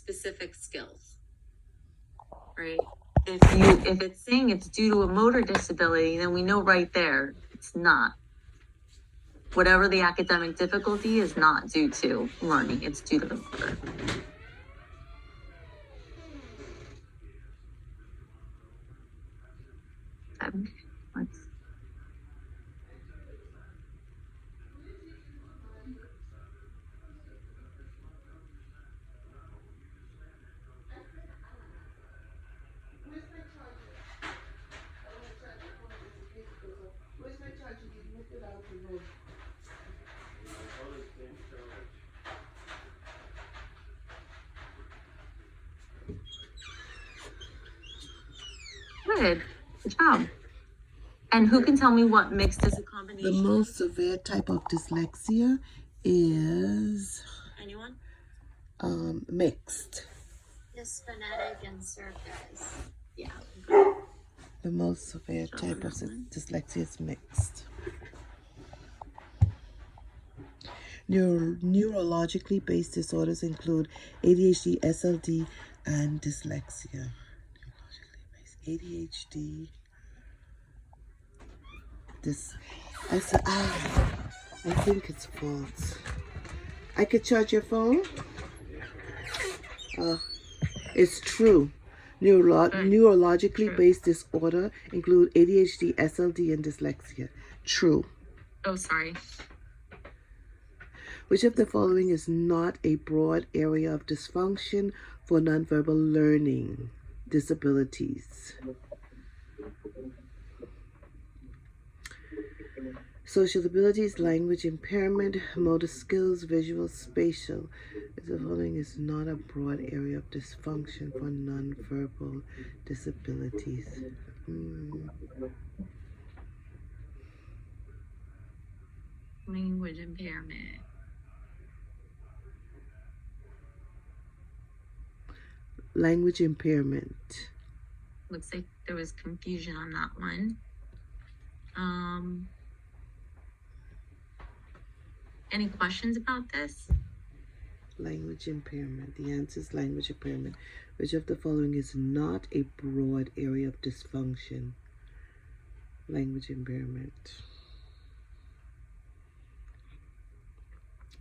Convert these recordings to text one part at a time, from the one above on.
specific skills, right? If it's saying it's due to a motor disability, then we know right there it's not. Whatever the academic difficulty is not due to learning, it's due to the motor. Okay, let's. Good job. And who can tell me what mixed is a combination? The most severe type of dyslexia is Anyone? Mixed. Yes, phonetic and circus. Yeah. The most severe type of dyslexia is mixed. Neurologically based disorders include ADHD, SLD, and dyslexia. Neurologically based ADHD. I think it's false. I could charge your phone? It's true. Neurologically based disorder include ADHD, SLD, and dyslexia. True. Oh, sorry. Which of the following is not a broad area of dysfunction for nonverbal learning disabilities? Social abilities, language impairment, motor skills, visual, spatial. The following is not a broad area of dysfunction for nonverbal disabilities. Language impairment. Language impairment. Looks like there was confusion on that one. Any questions about this? Language impairment. The answer is language impairment. Which of the following is not a broad area of dysfunction? Language impairment.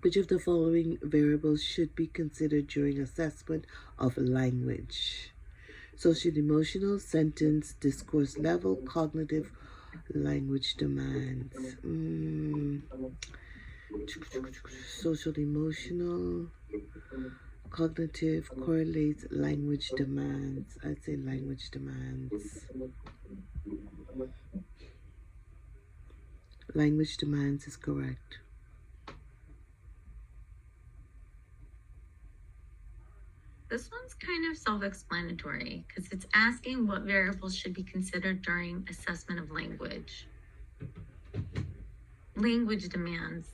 Which of the following variables should be considered during assessment of language? Social emotional, sentence, discourse level, cognitive, language demands. Social emotional, cognitive, correlates, language demands. I'd say language demands. Language demands is correct. This one's kind of self-explanatory because it's asking what variables should be considered during assessment of language. Language demands.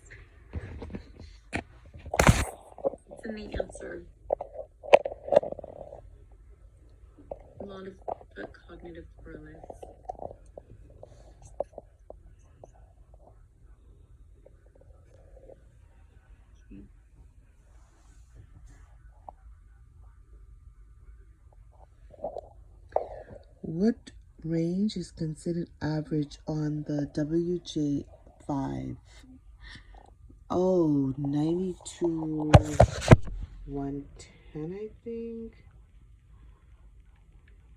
It's in the answer. A lot of cognitive correlates. What range is considered average on the WJ5? Oh, 92, 110, I think.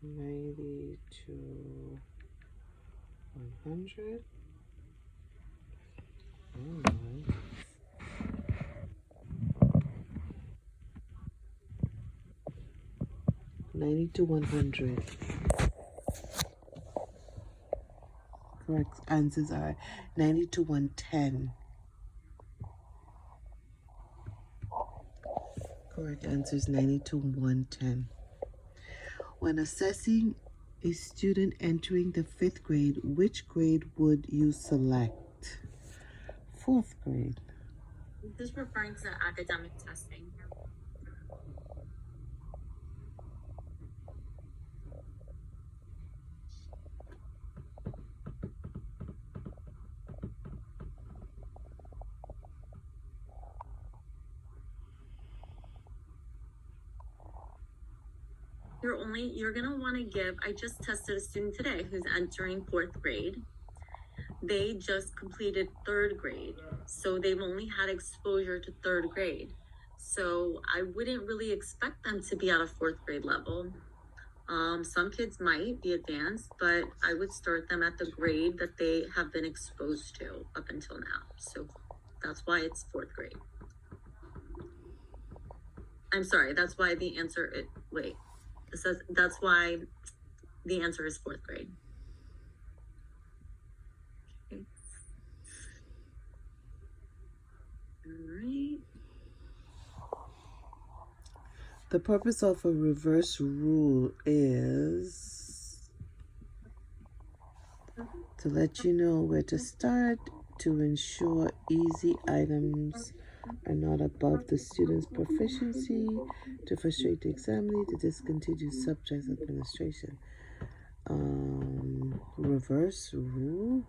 90 to 100. Oh, 90 to 100. Correct answers are 90 to 110. Correct answer is 90 to 110. When assessing a student entering the 5th grade, which grade would you select? 4th grade. This is referring to academic testing. you're gonna wanna give, I just tested a student today who's entering 4th grade. They just completed 3rd grade, so they've only had exposure to 3rd grade. So I wouldn't really expect them to be at a 4th grade level. Some kids might be advanced, but I would start them at the grade that they have been exposed to up until now. So that's why it's 4th grade. I'm sorry, that's why the answer that's why the answer is 4th grade. Okay. All right. The purpose of a reverse rule is to let you know where to start, to ensure easy items are not above the student's proficiency, to frustrate the examinee, to discontinue subject administration. Reverse rule,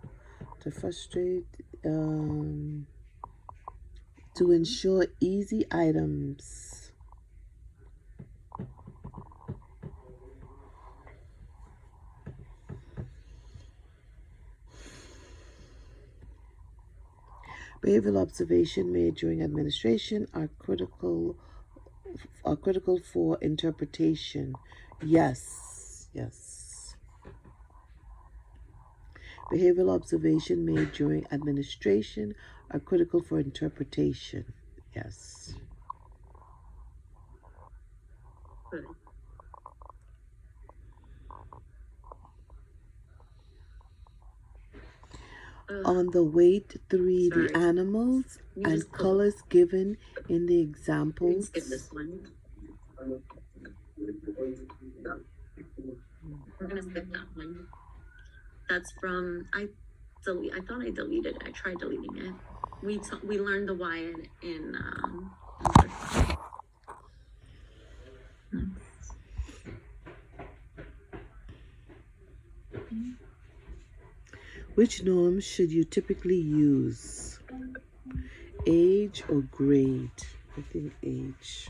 to frustrate, to ensure easy items. Behavioral observation made during administration are critical for interpretation. Yes. Behavioral observation made during administration are critical for interpretation. Yes. Good. On the weight 3, Sorry. the animals You and just colors given in the You examples. skip this one. We're gonna skip that one. That's from I thought I deleted it. I tried deleting it. We learned the why in Which norms should you typically use? Age or grade? I think age.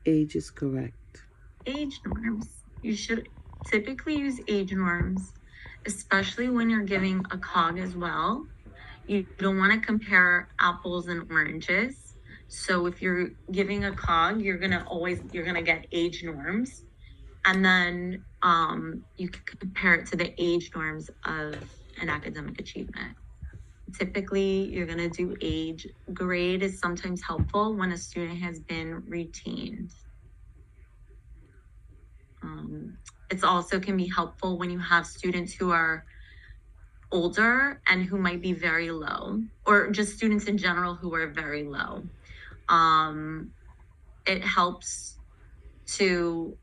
Age is correct. age norms. You should typically use age norms, especially when you're giving a cog as well. You don't want to compare apples and oranges. So if you're giving a cog, you're gonna get age norms, and then you can compare it to the age norms of an academic achievement. Typically, you're gonna do age. Grade is sometimes helpful when a student has been retained. It's also can be helpful when you have students who are older and who might be very low, or just students in general who are very low. It helps to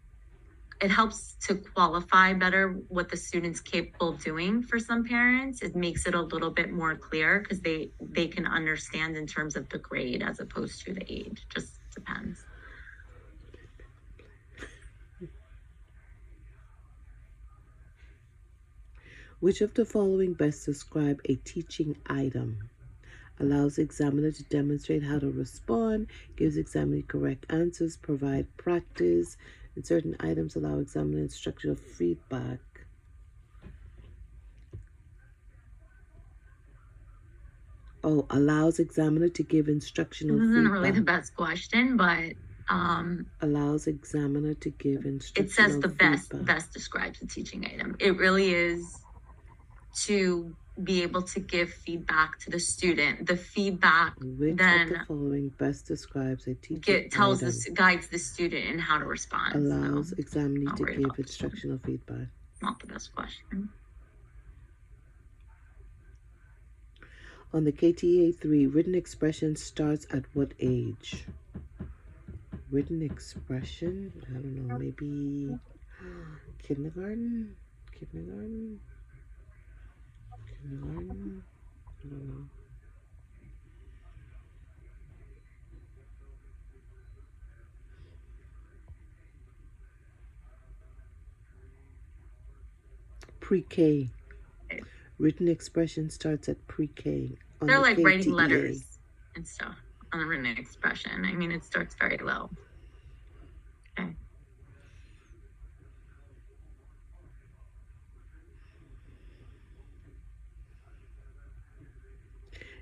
qualify better what the student's capable of doing for some parents. It makes it a little bit more clear because they can understand in terms of the grade as opposed to the age. Just depends. Which of the following best describe a teaching item? Allows examiner to demonstrate how to respond, gives examiner correct answers, provide practice, and certain items allow examiner instructional feedback. Oh, allows examiner to give instructional feedback. This isn't really the best question, but allows examiner to give instructional it says the feedback. best describes the teaching item. It really is to be able to give feedback to the student. The feedback Which then of the following best describes a teaching guides item? the student in how to respond. Allows So examiner not to worried give about this one. instructional feedback. Not the best question. On the KTA 3, written expression starts at what age? Written expression? I don't know, maybe kindergarten? I don't know. Pre-K. Written expression starts at pre-K. They're the like writing KTEA. letters. and stuff on the written expression. I mean, it starts very low. Okay.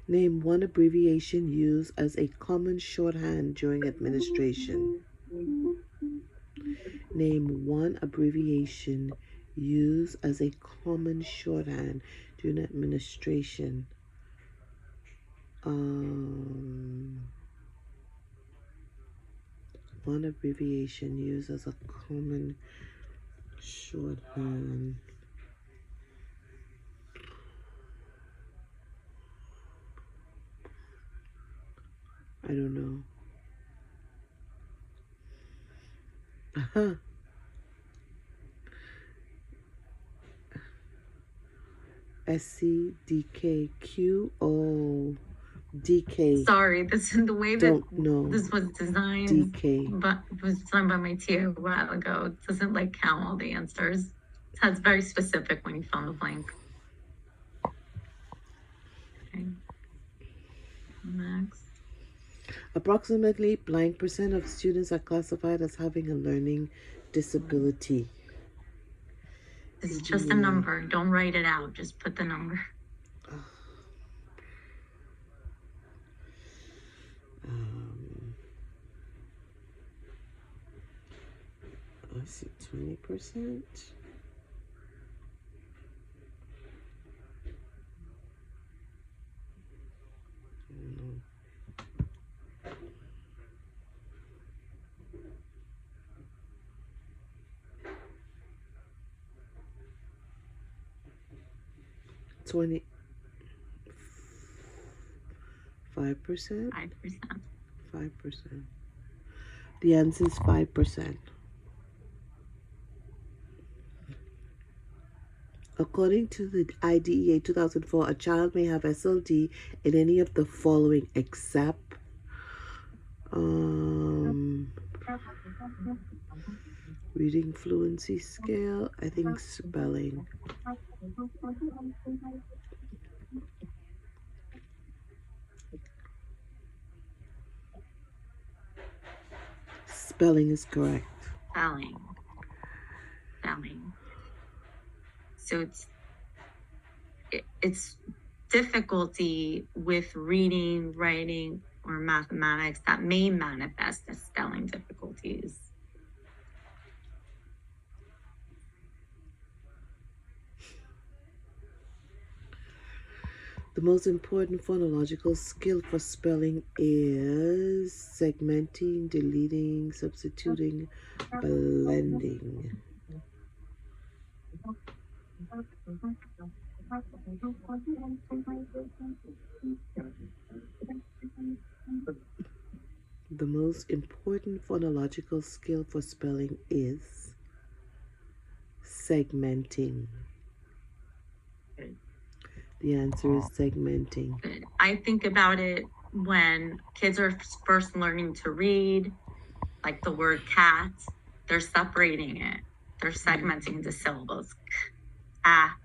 Name one abbreviation used as a common shorthand during administration. Name one abbreviation used as a common shorthand during administration. One abbreviation used as a common shorthand. I don't know. Uh-huh. SCDKQ. DK. Sorry, this is the way that Don't know. this was designed. DK. But it was designed by my TA a while ago. It doesn't like count all the answers. It's very specific when you fill in the blank. Okay. Next. Approximately blank percent of students are classified as having a learning disability. This is just a number. Don't write it out. Just put the number. I see 20%. $25. 5%. 5%. The answer is 5%. According to the IDEA 2004, a child may have SLD in any of the following except reading fluency scale, I think spelling. Spelling is correct. Spelling. So it's difficulty with reading, writing, or mathematics that may manifest as spelling difficulties. The most important phonological skill for spelling is segmenting, deleting, substituting, blending. The most important phonological skill for spelling is segmenting. The answer is segmenting. Good. I think about it when kids are first learning to read, like the word cat, they're separating it. They're segmenting into syllables. Cat.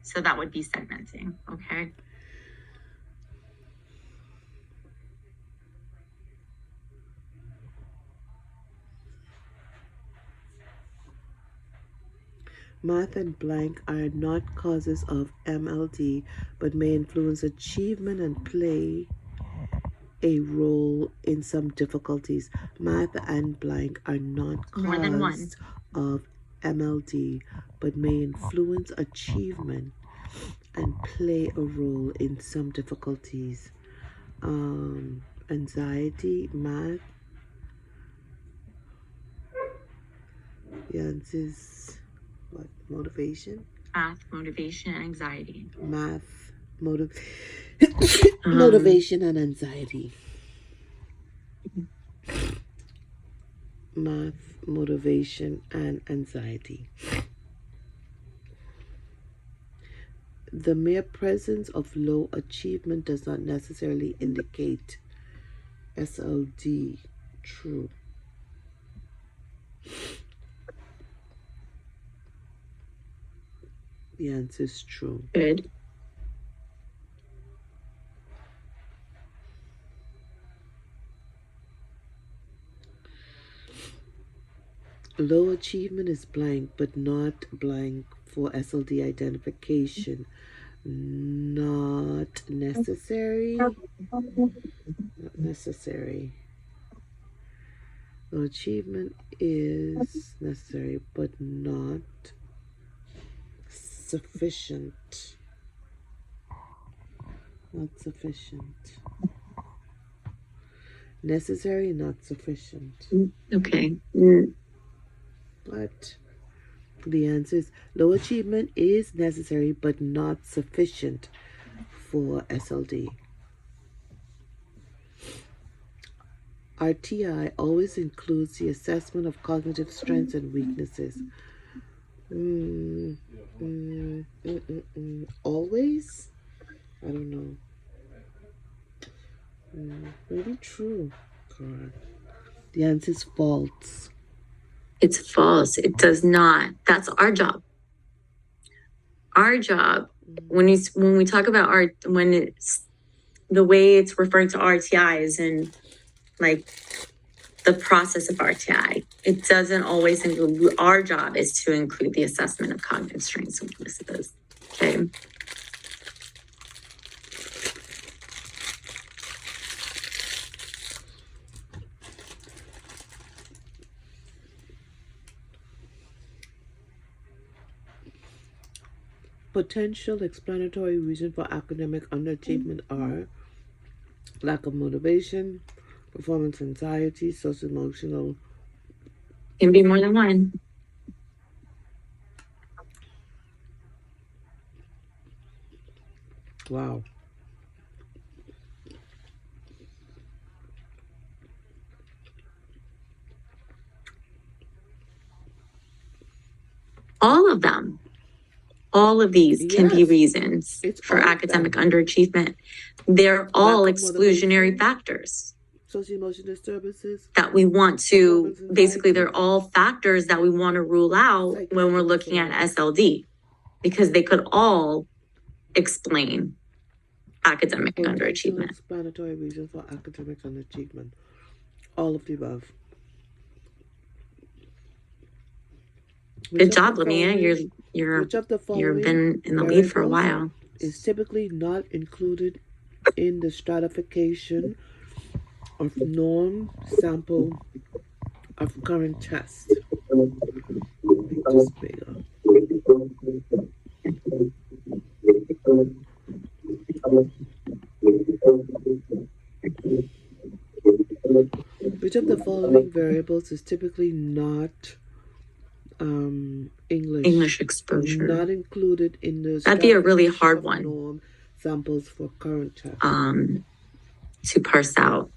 So that would be segmenting, okay? Math and blank are not causes of MLD, but may influence achievement and play a role in some difficulties. Math and blank are not causes of MLD, but may influence achievement and play a role in some difficulties. Anxiety, math. The answer is what? Motivation? Math, motivation, and anxiety. Math, motivation and anxiety. Math, motivation, and anxiety. The mere presence of low achievement does not necessarily indicate SLD. True. The answer is true. Good. low achievement is blank, but not blank for SLD identification. Not necessary. Not necessary. Low achievement is necessary, but not sufficient. Not sufficient. Necessary, not sufficient. Okay. But the answer is low achievement is necessary but not sufficient for SLD. RTI always includes the assessment of cognitive strengths and weaknesses. Always? I don't know. Maybe true. Correct. The answer is false. It's false. It does not. That's our job. Our job, when we talk about when it's the way it's referring to RTI is in like the process of RTI. It doesn't always include. Our job is to include the assessment of cognitive strengths and weaknesses. Okay. Potential explanatory reasons for academic underachievement are lack of motivation, performance anxiety, social emotional. Can be more than one. Wow. All of them. All of these can be Yes. reasons It's for all of academic them. underachievement. They're all Lack of exclusionary motivation. factors Social emotional disturbances. that we want to, Performance anxiety. basically, they're all factors that we want to rule out when we're Psychiatric looking at disorder. SLD, because they could all explain academic Potential underachievement. explanatory reasons for academic underachievement. All of the above. Which Good of job, the Lamia. following- You've Which of the you've following been in the lead for a variables while. is typically not included in the stratification of norm sample of current test? Make this bigger. Which of the following variables is typically not English exposure. not included in the That'd be a really stratification hard of one. norm samples for current test? To parse out.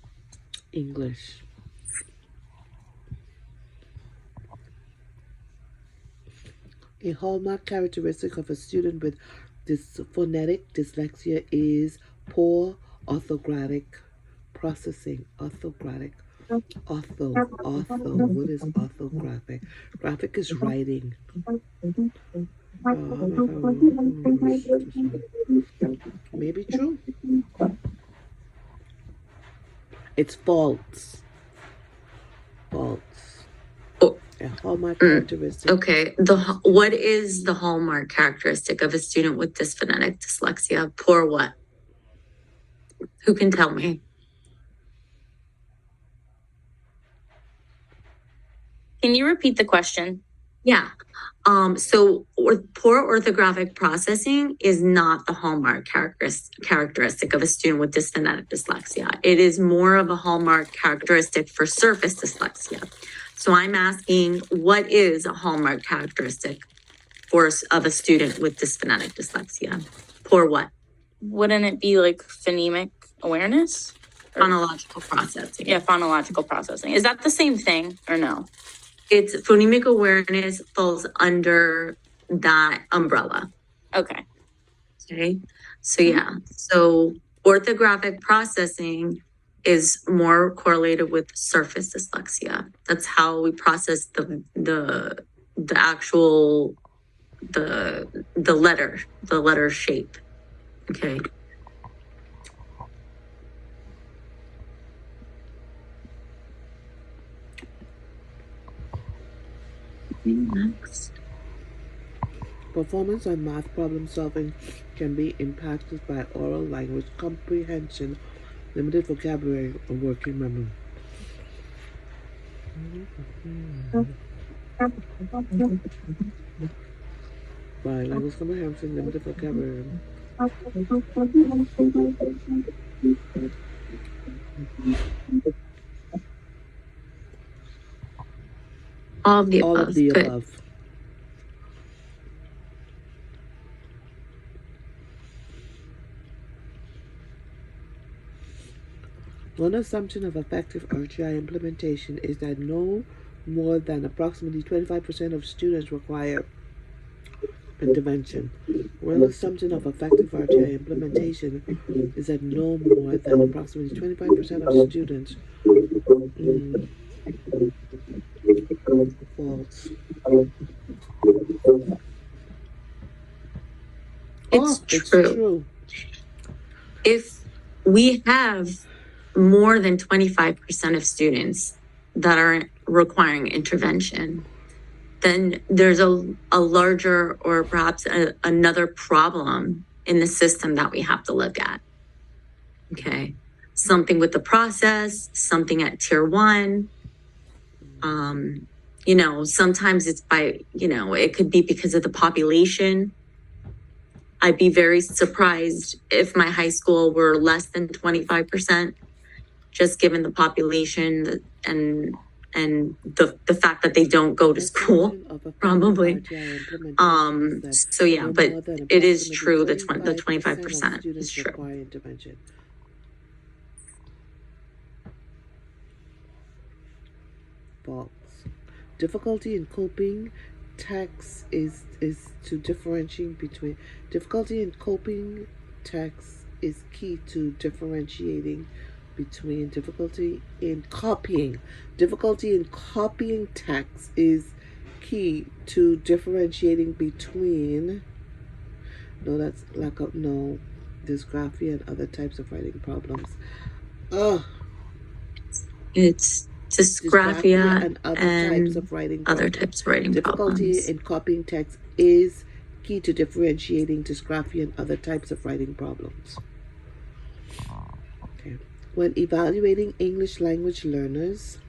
English. A hallmark characteristic of a student with phonetic dyslexia is poor orthographic processing. Orthographic. What is orthographic? Graphic is writing. Maybe true. It's false. False. Oh. A hallmark characteristic. Okay. What is the hallmark characteristic of a student with dysphonetic dyslexia? Poor what? Who can tell me? Can you repeat the question? Yeah. Poor orthographic processing is not the hallmark characteristic of a student with dysphonetic dyslexia. It is more of a hallmark characteristic for surface dyslexia. So I'm asking, what is a hallmark characteristic of a student with dysphonetic dyslexia? Poor what? Wouldn't it be like phonemic awareness? Phonological processing. Yeah, phonological processing. Is that the same thing or no? It's phonemic awareness falls under that umbrella. Okay. Okay. So yeah. So orthographic processing is more correlated with surface dyslexia. That's how we process the actual the letter shape. Okay. Next. Performance on math problem solving can be impacted by oral language comprehension, limited vocabulary, or working memory. By language comprehension, limited vocabulary. All of the All above. of the Good. above. One assumption of effective RTI implementation is that no more than approximately 25% of students require intervention. One assumption of effective RTI implementation is that no more than approximately 25% of students. False. It's It's true. true. If we have more than 25% of students that are requiring intervention, then there's a larger or perhaps another problem in the system that we have to look at. Okay. Something with the process, something at tier one. Sometimes it's by, it could be because of the population. I'd be very surprised if my high school were less than 25%, just given the population and the fact that they don't go to school, probably. So yeah, but it is true that the 25% is true. Intervention. False. Difficulty in coping text is to differentiating between difficulty in coping text is key to differentiating between difficulty in copying text is key to differentiating between dysgraphia and other types of writing problems. It's dysgraphia and other and types of writing other problems. types of writing Difficulty problems. in copying text is key to differentiating dysgraphia and other types of writing problems. Okay. When evaluating English language learners,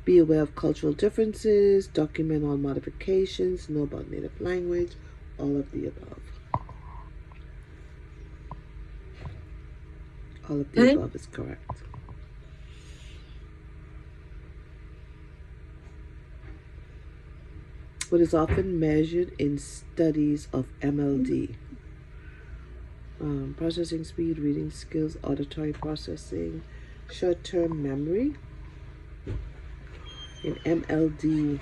be aware of cultural differences, document all modifications, know about native language, all of the above. All of the above is correct. What is often measured in studies of MLD. Processing speed, reading skills, auditory processing, short-term memory. In MLD,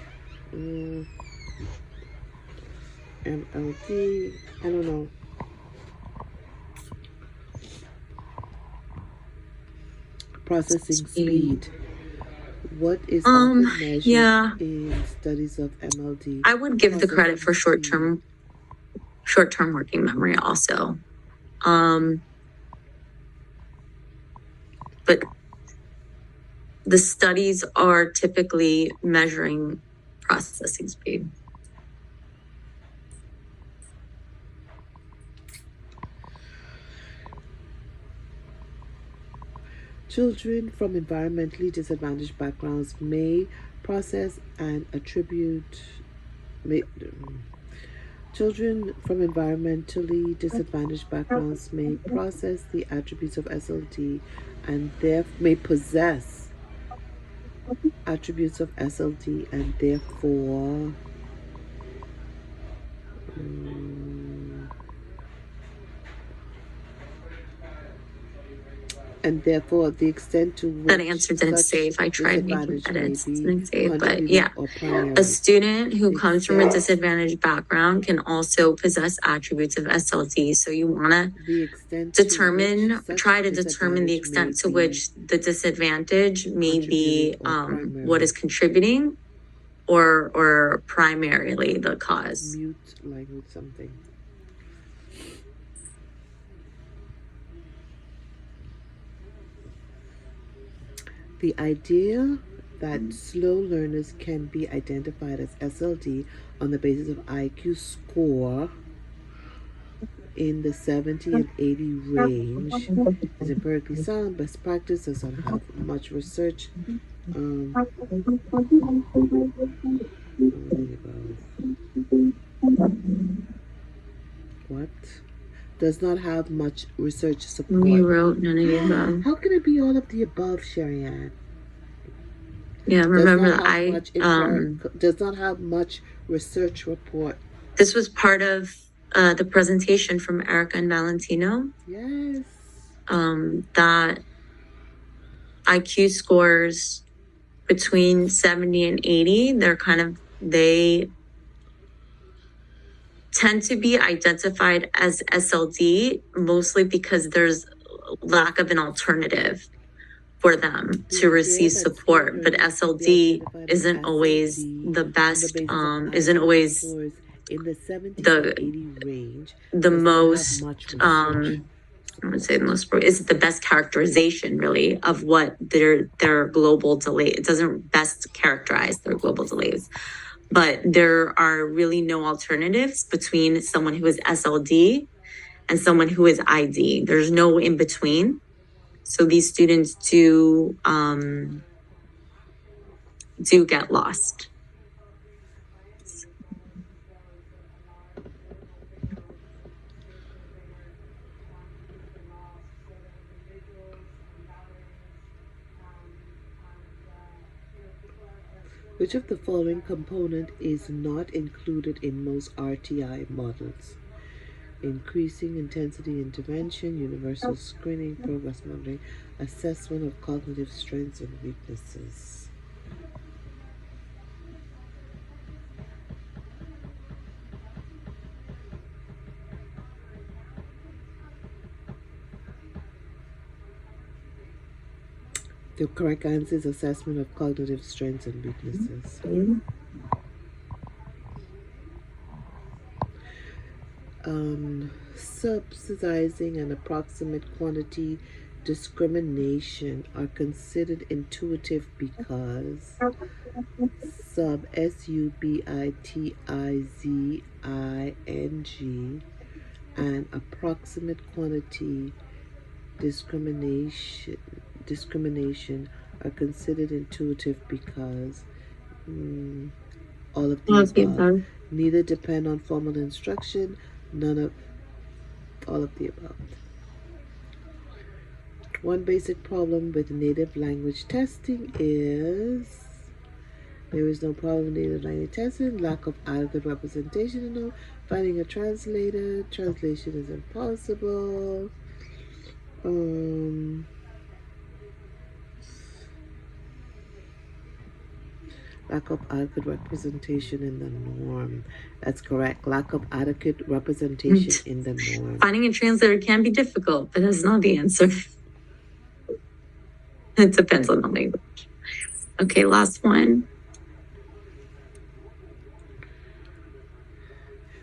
I don't know. Processing speed. What is often measured in studies of MLD? I would give the credit for short-term working memory also. But the studies are typically measuring processing speed. Children from environmentally disadvantaged backgrounds may process and attribute. Children from environmentally disadvantaged backgrounds may process the attributes of SLD and may possess attributes of SLD and therefore the extent to which that answer didn't save. I tried making edits, didn't save. But yeah, a student who comes from a disadvantaged background can also possess attributes of SLD. So you want to try to determine the extent to which the disadvantage may be what is contributing or primarily the cause. Mute language something. The idea that slow learners can be identified as SLD on the basis of IQ score in the 70 and 80 range is empirically sound. Best practice does not have much research. What? Does not have much research support. You wrote none of the above. How can it be all of the above, Sherry-Ann? Yeah, remember Does not have much research report. this was part of the presentation from Erica and Valentino. Yes. That IQ scores between 70 and 80, they tend to be identified as SLD mostly because there's lack of an alternative for them to receive support. But SLD isn't always the best, isn't always in the 70 to 80 range, the most, I would say the most is the best characterization really of what their global delay. It doesn't best characterize their global delays, but there are really no alternatives between someone who is SLD and someone who is ID. There's no in between. So these students do get lost. Which of the following component is not included in most RTI models? Increasing intensity intervention, universal screening, progress monitoring, assessment of cognitive strengths and weaknesses. The correct answer is assessment of cognitive strengths and weaknesses. Subsidizing and approximate quantity discrimination are considered intuitive because subitizing and approximate quantity discrimination are considered intuitive because all of these above. Neither depend on formal instruction, none of all of the above. One basic problem with native language testing is there is no problem with native language testing, lack of adequate representation, finding a translator, translation is impossible. Lack of adequate representation in the norm. That's correct. Lack of adequate representation in the norm. Finding a translator can be difficult, but that's not the answer. It depends on the language. Okay, last one.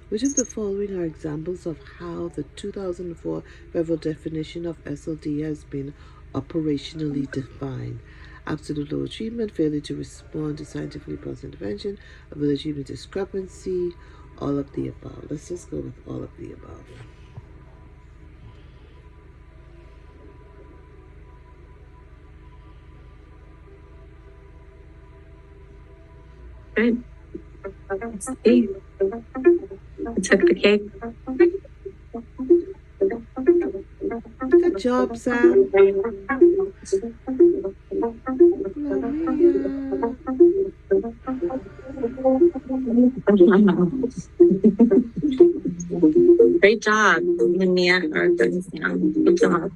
Which of the following are examples of how the 2004 federal definition of SLD has been operationally defined? Absolute low achievement, failure to respond to scientifically processed intervention, ability achievement discrepancy, all of the above. Let's just go with all of the above. Good. See, I took the cake. Good job, Sam. Great job, Linnea. Good job.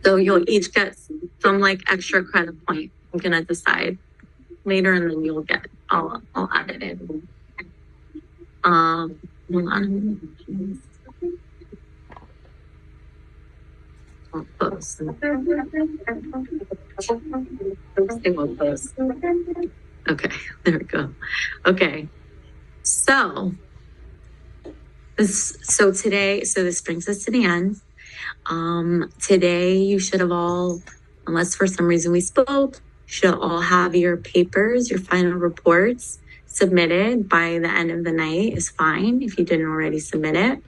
So you'll each get some like extra credit point. I'm gonna decide later, and then you'll get. I'll add it in. Hold on. I'll post. They will post. Okay, there we go. Okay, so this brings us to the end. Today you should have all, unless for some reason we spoke, should all have your papers, your final reports submitted by the end of the night is fine if you didn't already submit it.